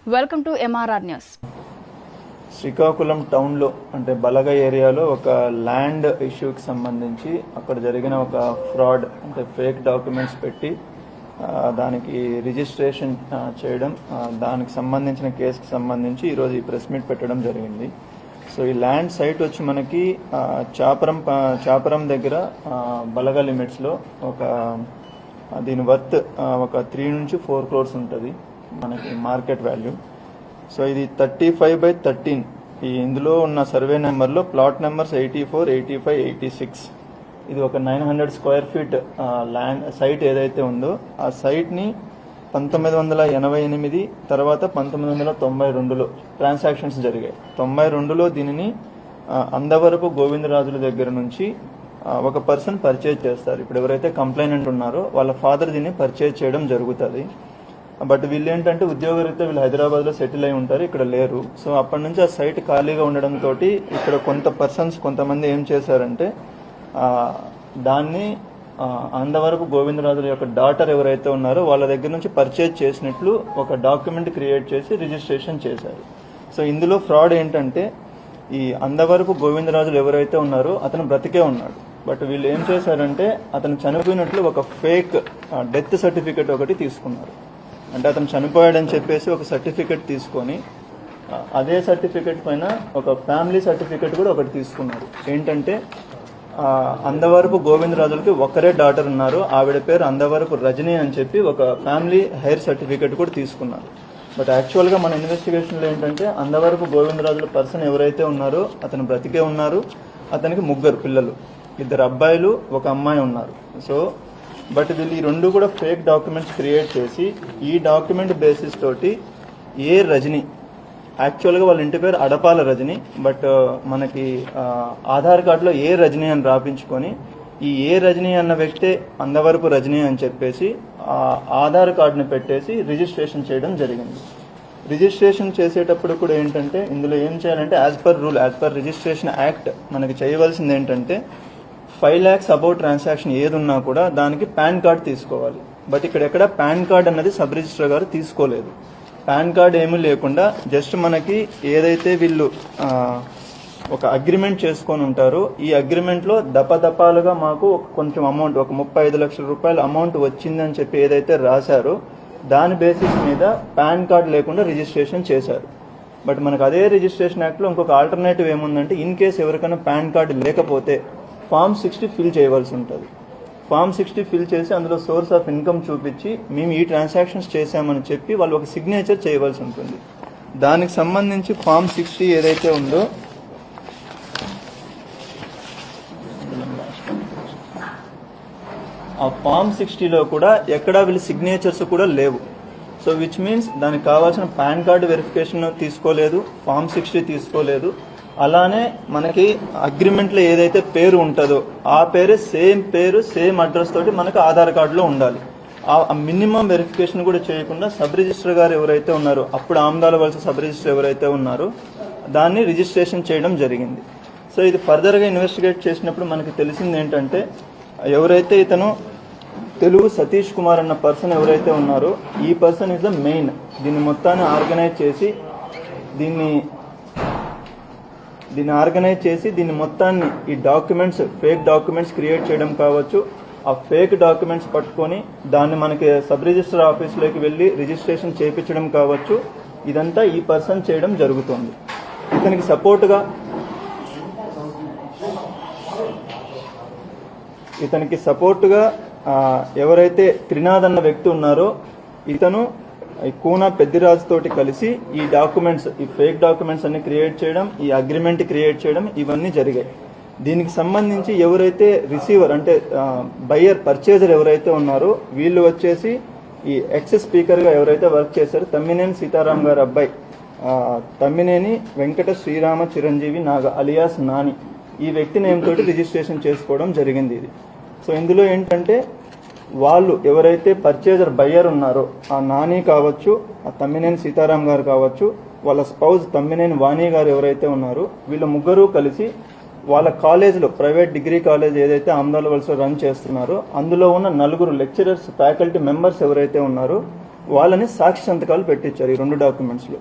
Welcome to MRR news. Srikakulam టౌన్లో అంటే బలగ ఏరియాలో ఒక ల్యాండ్ ఇష్యూకి సంబంధించి అక్కడ జరిగిన ఒక ఫ్రాడ్ అంటే ఫేక్ డాక్యుమెంట్స్ పెట్టి దానికి రిజిస్ట్రేషన్ చేయడం, దానికి సంబంధించిన కేసుకి సంబంధించి ఈరోజు ఈ ప్రెస్ మీట్ పెట్టడం జరిగింది. సో ఈ ల్యాండ్ సైట్ వచ్చి మనకి చాపరం దగ్గర బలగ లిమిట్స్లో ఒక దీని వర్త్ ఒక 3 నుంచి 4 crores ఉంటుంది మనకి మార్కెట్ వాల్యూ. సో ఇది 35/13. ఈ ఇందులో ఉన్న సర్వే నెంబర్లో ప్లాట్ నెంబర్స్ 84, 85, 86. ఇది ఒక 900 square feet ల్యాండ్ సైట్ ఏదైతే ఉందో ఆ సైట్ని 1988 తర్వాత 1992లో ట్రాన్సాక్షన్స్ జరిగాయి. 92లో దీనిని అందవరపు గోవిందరాజుల దగ్గర నుంచి ఒక పర్సన్ పర్చేజ్ చేస్తారు. ఇప్పుడు ఎవరైతే కంప్లైనెంట్ ఉన్నారో వాళ్ళ ఫాదర్ దీన్ని పర్చేజ్ చేయడం జరుగుతుంది. బట్ వీళ్ళు ఏంటంటే ఉద్యోగరీత్యా వీళ్ళు హైదరాబాద్లో సెటిల్ అయి ఉంటారు, ఇక్కడ లేరు. సో అప్పటి నుంచి ఆ సైట్ ఖాళీగా ఉండడంతో ఇక్కడ కొంతమంది ఏం చేశారంటే దాన్ని అందవరపు గోవిందరాజుల యొక్క డాటర్ ఎవరైతే ఉన్నారో వాళ్ళ దగ్గర నుంచి పర్చేజ్ చేసినట్లు ఒక డాక్యుమెంట్ క్రియేట్ చేసి రిజిస్ట్రేషన్ చేశారు. సో ఇందులో ఫ్రాడ్ ఏంటంటే ఈ అందవరపు గోవిందరాజులు ఎవరైతే ఉన్నారో అతను బ్రతికే ఉన్నాడు. బట్ వీళ్ళు ఏం చేశారంటే అతను చనిపోయినట్లు ఒక ఫేక్ డెత్ సర్టిఫికెట్ ఒకటి తీసుకున్నారు. అంటే అతను చనిపోయాడని చెప్పేసి ఒక సర్టిఫికెట్ తీసుకొని అదే సర్టిఫికెట్ పైన ఒక ఫ్యామిలీ సర్టిఫికెట్ కూడా ఒకటి తీసుకున్నారు. ఏంటంటే అందవరపు గోవిందరాజులకి ఒక్కరే డాటర్ ఉన్నారు, ఆవిడ పేరు అందవరపు రజని అని చెప్పి ఒక ఫ్యామిలీ హెయిర్ సర్టిఫికెట్ కూడా తీసుకున్నారు. బట్ యాక్చువల్గా మన ఇన్వెస్టిగేషన్లో ఏంటంటే అందవరపు గోవిందరాజుల పర్సన్ ఎవరైతే ఉన్నారో అతను బ్రతికే ఉన్నారు. అతనికి 3 పిల్లలు, 2 అబ్బాయిలు, 1 అమ్మాయి ఉన్నారు. సో బట్ వీళ్ళు ఈ 2 కూడా ఫేక్ డాక్యుమెంట్స్ క్రియేట్ చేసి ఈ డాక్యుమెంట్ బేసిస్ తోటి ఏ రజని, యాక్చువల్గా వాళ్ళ ఇంటి పేరు అడపాల రజని, బట్ మనకి ఆధార్ కార్డులో ఏ రజని అని రాపించుకొని ఈ ఏ రజని అన్న వ్యక్తే అందవరపు రజని అని చెప్పేసి ఆధార్ కార్డుని పెట్టేసి రిజిస్ట్రేషన్ చేయడం జరిగింది. రిజిస్ట్రేషన్ చేసేటప్పుడు కూడా ఏంటంటే ఇందులో ఏం చేయాలంటే as per rule, as per registration act మనకి చేయవలసింది ఏంటంటే 5 lakhs అబౌట్ ట్రాన్సాక్షన్ ఏది ఉన్నా కూడా దానికి పాన్ కార్డ్ తీసుకోవాలి. బట్ ఇక్కడ పాన్ కార్డ్ అన్నది సబ్ రిజిస్ట్రార్ గారు తీసుకోలేదు. పాన్ కార్డ్ ఏమీ లేకుండా జస్ట్ మనకి ఏదైతే వీళ్ళు ఒక అగ్రిమెంట్ చేసుకొని ఉంటారో ఈ అగ్రిమెంట్లో దపదపాలుగా మాకు కొంచెం అమౌంట్, ఒక 35 లక్షల రూపాయల అమౌంట్ వచ్చిందని చెప్పి ఏదైతే రాశారో దాని బేసిస్ మీద పాన్ కార్డ్ లేకుండా రిజిస్ట్రేషన్ చేశారు. బట్ మనకు అదే రిజిస్ట్రేషన్ యాక్ట్లో ఇంకొక ఆల్టర్నేటివ్ ఏముందంటే ఇన్ కేసు ఎవరికైనా పాన్ కార్డ్ లేకపోతే Form 60 ఫిల్ చేయవలసి ఉంటుంది. Form 60 ఫిల్ చేసి అందులో సోర్స్ ఆఫ్ ఇన్కమ్ చూపించి మేము ఈ ట్రాన్సాక్షన్స్ చేశామని చెప్పి వాళ్ళు ఒక సిగ్నేచర్ చేయవలసి ఉంటుంది. దానికి సంబంధించి Form 60 ఏదైతే ఉందో ఆ Form 60లో కూడా ఎక్కడా వీళ్ళ సిగ్నేచర్స్ కూడా లేవు. సో విచ్ మీన్స్ దానికి కావాల్సిన పాన్ కార్డు వెరిఫికేషన్ తీసుకోలేదు, Form 60 తీసుకోలేదు. అలానే మనకి అగ్రిమెంట్లో ఏదైతే పేరు ఉంటుందో ఆ పేరే సేమ్ అడ్రస్ తోటి మనకు ఆధార్ కార్డులో ఉండాలి. ఆ మినిమం వెరిఫికేషన్ కూడా చేయకుండా సబ్ రిజిస్టర్ గారు ఎవరైతే ఉన్నారో, అప్పుడు ఆమ్దాల వలస సబ్ రిజిస్టర్ ఎవరైతే ఉన్నారో దాన్ని రిజిస్ట్రేషన్ చేయడం జరిగింది. సో ఇది ఫర్దర్గా ఇన్వెస్టిగేట్ చేసినప్పుడు మనకి తెలిసింది ఏంటంటే ఎవరైతే ఇతను తెలుగు సతీష్ కుమార్ అన్న పర్సన్ ఎవరైతే ఉన్నారో ఈ పర్సన్ ఇస్ ద మెయిన్. దీన్ని మొత్తాన్ని ఆర్గనైజ్ చేసి దీన్ని మొత్తాన్ని ఈ డాక్యుమెంట్స్, ఫేక్ డాక్యుమెంట్స్ క్రియేట్ చేయడం కావచ్చు, ఆ ఫేక్ డాక్యుమెంట్స్ పట్టుకొని దాన్ని మనకి సబ్ రిజిస్టర్ ఆఫీస్లోకి వెళ్ళి రిజిస్ట్రేషన్ చేయించడం కావచ్చు, ఇదంతా ఈ పర్సన్ చేయడం జరుగుతుంది. ఇతనికి సపోర్టుగా ఎవరైతే త్రినాథ్ అన్న వ్యక్తి ఉన్నారో ఇతను ఈ కూనా పెద్దిరాజు తోటి కలిసి ఈ డాక్యుమెంట్స్, ఈ ఫేక్ డాక్యుమెంట్స్ అన్ని క్రియేట్ చేయడం, ఈ అగ్రిమెంట్ క్రియేట్ చేయడం ఇవన్నీ జరిగాయి. దీనికి సంబంధించి ఎవరైతే రిసీవర్ అంటే బయ్యర్, పర్చేజర్ ఎవరైతే ఉన్నారో వీళ్ళు వచ్చేసి ఈ ఎక్స్ స్పీకర్గా ఎవరైతే వర్క్ చేశారో తమ్మినేని సీతారాం గారి అబ్బాయి తమ్మినేని వెంకట శ్రీరామ చిరంజీవి నాగ అలియాస్ నాని, ఈ వ్యక్తి నేమ్ తోటి రిజిస్ట్రేషన్ చేసుకోవడం జరిగింది ఇది. సో ఇందులో ఏంటంటే వాళ్ళు ఎవరైతే పర్చేజర్ బయ్యర్ ఉన్నారో ఆ నాని కావచ్చు, ఆ తమ్మినేని సీతారాం గారు కావచ్చు, వాళ్ళ స్పౌజ్ తమ్మినేని వాణి గారు ఎవరైతే ఉన్నారో వీళ్ళ 3 కలిసి వాళ్ళ కాలేజీలో, ప్రైవేట్ డిగ్రీ కాలేజ్ ఏదైతే ఆమ్దాల వలసలో రన్ చేస్తున్నారో అందులో ఉన్న 4 లెక్చరర్స్, ఫ్యాకల్టీ మెంబర్స్ ఎవరైతే ఉన్నారో వాళ్ళని సాక్షి సంతకాలు పెట్టించారు ఈ 2 డాక్యుమెంట్స్లో.